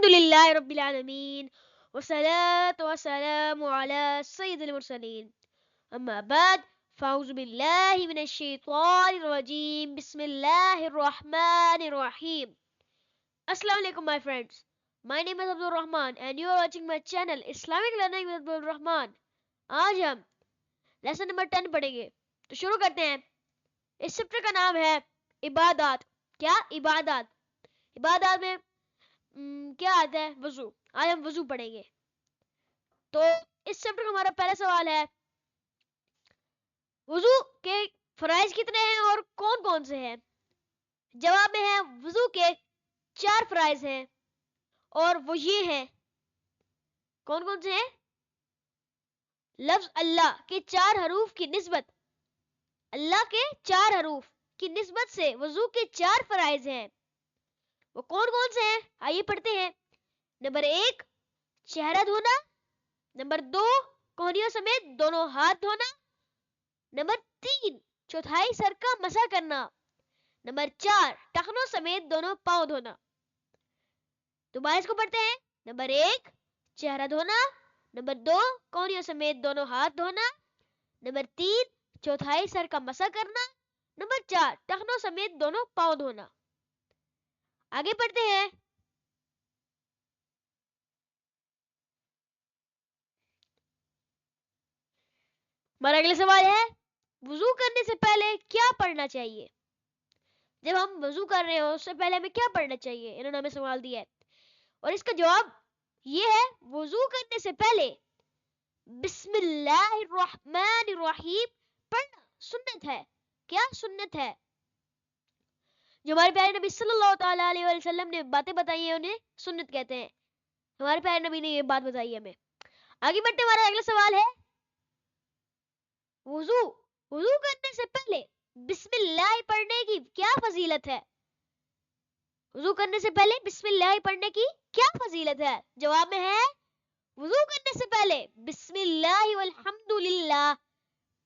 للہ رب العالمین والصلاة والسلام على سید المرسلین اما بعد فاعوذ باللہ من الشیطان الرجیم بسم اللہ الرحمن الرحیم. Assalamu alaikum my friends. My name is Abdul Rahman and you are watching my channel Islamic Learning with Abdul Rahman. آج ہم لیسن نمبر 10 پڑھیں گے تو شروع کرتے ہیں. اس چیپٹر کا نام ہے عبادات. کیا؟ عبادات. عبادات میں کیا آتا ہے؟ وضو. آج ہم وضو پڑھیں گے. تو اس چیپٹر کا ہمارا پہلا سوال ہے وضو کے فرائض کتنے ہیں اور کون کون سے ہیں؟ جواب میں ہے وضو کے 4 فرائض ہیں اور وہ یہ ہیں. کون کون سے ہیں؟ لفظ اللہ کے 4 حروف کی نسبت، اللہ کے 4 حروف کی نسبت سے وضو کے 4 فرائض ہیں. وہ کون کون سے ہیں؟ آئیے پڑھتے ہیں. نمبر 1 چہرہ دھونا. نمبر 2 کوہنیوں سمیت دونوں ہاتھ دھونا. نمبر 3 چوتھائی سر کا مسح کرنا. نمبر 4 ٹخنوں سمیت دونوں پاؤں دھونا. دوبارہ اس کو پڑھتے ہیں. نمبر 1 چہرہ دھونا. نمبر 2 کوہنیوں سمیت دونوں ہاتھ دھونا. نمبر 3 چوتھائی سر کا مسح کرنا. نمبر 4 ٹخنوں سمیت دونوں پاؤں دھونا. آگے پڑھتے ہیں. ہمارا اگلا سوال ہے وضو کرنے سے پہلے کیا پڑھنا چاہیے؟ جب ہم وضو کر رہے ہوں اس سے پہلے ہمیں کیا پڑھنا چاہیے؟ انہوں نے ہمیں سوال دیا ہے اور اس کا جواب یہ ہے وضو کرنے سے پہلے بسم اللہ الرحمن الرحیم پڑھنا سنت ہے. کیا سنت ہے؟ جو ہمارے پیارے نبی صلی اللہ تعالیٰ علیہ وسلم نے باتیں بتائی ہیں انہیں سنت کہتے ہیں. ہمارے پیارے نبی نے یہ بات بتائی ہے ہمیں. آگے بڑھتے ہمارا اگلا سوال ہے وضو کرنے سے پہلے بسم اللہ پڑھنے کی کیا فضیلت ہے؟ وضو کرنے سے پہلے بسم اللہ پڑھنے کی کیا فضیلت ہے؟ جواب میں ہے وضو کرنے سے پہلے بسم اللہ والحمد للہ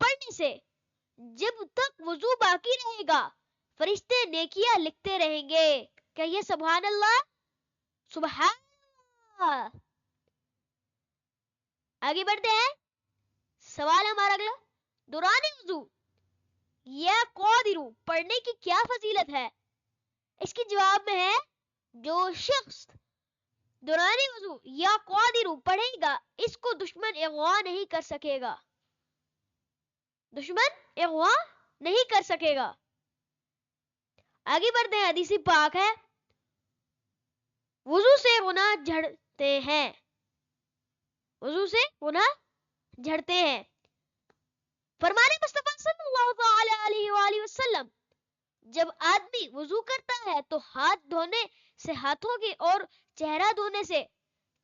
پڑھنے سے جب تک وضو باقی رہے گا فرشتے نیکیاں لکھتے رہیں گے. کہیے سبحان اللہ. سبحان اللہ. آگے بڑھتے ہیں. سوال ہمارا اگلا دوران وضو یا قادرو پڑھنے کی کیا فضیلت ہے؟ اس کی جواب میں ہے جو شخص دوران وضو یا قادرو پڑھے گا اس کو دشمن اغوا نہیں کر سکے گا. دشمن اغوا نہیں کر سکے گا. آگے بڑھتے ہیں. حدیث پاک ہے وضو سے گناہ جھڑتے ہیں. وضو سے گناہ جھڑتے ہیں. فرمان مصطفیٰ صلی اللہ تعالی علیہ وآلہ وسلم جب آدمی وضو کرتا ہے تو ہاتھ دھونے سے ہاتھوں کے اور چہرہ دھونے سے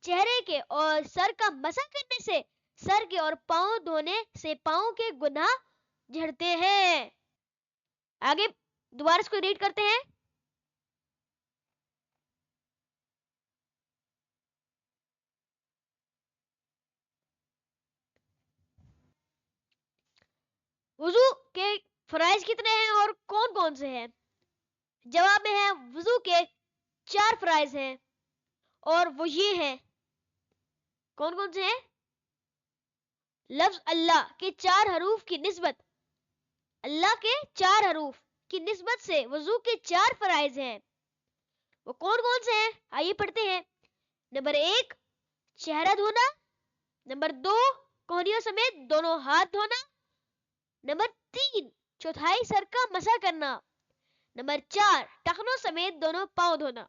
چہرے کے اور سر کا مسح کرنے سے سر کے اور پاؤں دھونے سے پاؤں کے گناہ جھڑتے ہیں. آگے دوبارہ اس کو ریڈ کرتے ہیں. وضو کے فرائض کتنے ہیں اور کون کون سے ہیں؟ جواب میں ہے وضو کے 4 فرائض ہیں اور وہ یہ ہیں. کون کون سے ہیں؟ لفظ اللہ کے 4 حروف کی نسبت، اللہ کے 4 حروف کی نسبت سے وضو کے 4 فرائض ہیں. وہ کون کون سے ہیں؟ آئیے پڑھتے ہیں. نمبر 1 چہرہ دھونا. نمبر 2 کوہنیوں سمیت دونوں ہاتھ دھونا. نمبر 3 چوتھائی سر کا مسح کرنا. نمبر 4 ٹخنوں سمیت دونوں پاؤں دھونا.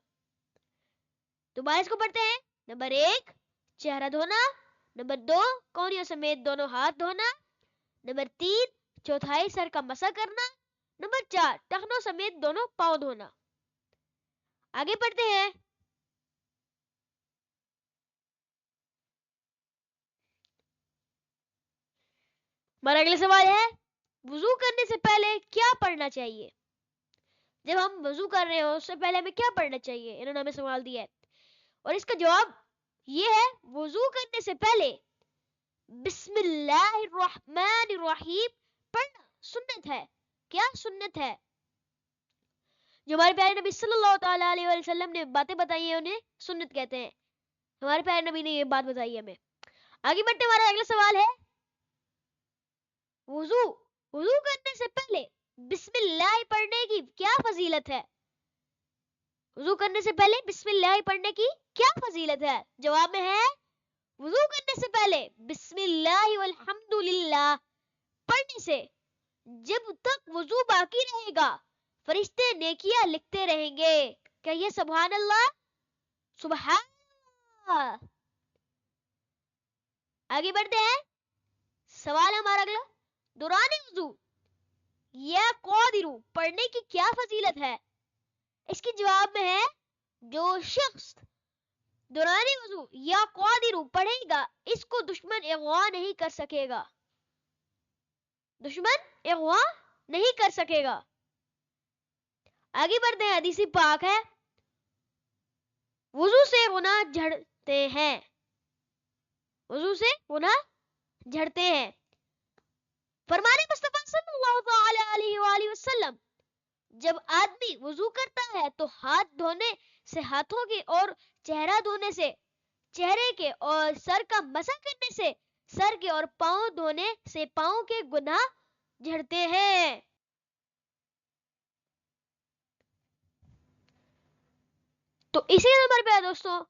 دوبارہ اس کو پڑھتے ہیں. نمبر 1 چہرہ دھونا. نمبر 2 کوہنیوں سمیت دونوں ہاتھ دھونا. نمبر 3 چوتھائی سر کا مسح کرنا. نمبر 4 ٹخنوں سمیت دونوں پاؤں دھونا. آگے پڑھتے ہیں. ہمارا اگلا سوال ہے وضو کرنے سے پہلے کیا پڑھنا چاہیے؟ جب ہم وضو کر رہے ہوں اس سے پہلے ہمیں کیا پڑھنا چاہیے؟ انہوں نے ہمیں سوال دیا ہے اور اس کا جواب یہ ہے وضو کرنے سے پہلے بسم اللہ الرحمن الرحیم پڑھنا سنت ہے. کیا سنت ہے؟ جو ہمارے پیارے نبی صلی اللہ تعالیٰ علیہ وسلم نے باتیں بتائی ہیں انہیں سنت کہتے ہیں. ہمارے پیارے نبی نے یہ بات بتائی ہے ہمیں. آگے بڑھتے ہمارا اگلا سوال ہے وضو کرنے سے پہلے بسم اللہ پڑھنے کی کیا فضیلت ہے؟ وضو کرنے سے پہلے بسم اللہ پڑھنے کی کیا فضیلت ہے؟ جواب میں ہے وضو کرنے سے پہلے بسم اللہ والحمدللہ پڑھنے سے جب تک وضو باقی رہے گا فرشتے نیکیاں لکھتے رہیں گے. کہیے سبحان اللہ سبحان اللہ. آگے بڑھتے ہیں. سوال ہمارا اگلا دوران وضو یا قادرو پڑھنے کی کیا فضیلت ہے؟ اس کی جواب میں ہے جو شخص دوران وضو یا قادرو پڑھے گا اس کو دشمن اغوا نہیں کر سکے گا. دشمن اغوا نہیں کر سکے گا. آگے بڑھتے ہیں. حدیث پاک ہے وضو سے گناہ جھڑتے ہیں. وضو سے گناہ جھڑتے ہیں. فرمانے مصطفیٰ صلی اللہ تعالی علیہ وآلہ وسلم جب آدمی وضو کرتا ہے تو ہاتھ دھونے سے ہاتھوں کے اور چہرہ دھونے سے چہرے کے اور سر کا مسح کرنے سے سر کے اور پاؤں دھونے سے پاؤں کے گناہ جھڑتے ہیں. تو اسی نمبر پہ دوستوں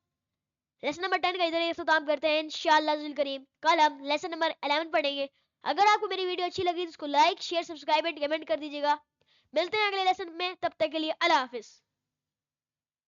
لیسن نمبر 10 کا ادھر اختتام کرتے ہیں انشاءاللہ ذل کریم. کل ہم لیسن نمبر 11 پڑھیں گے. اگر آپ کو میری ویڈیو اچھی لگی تو اس کو like share subscribe and comment کر دیجیے گا. ملتے ہیں اگلے لیسن میں. تب تک کے لیے اللہ حافظ.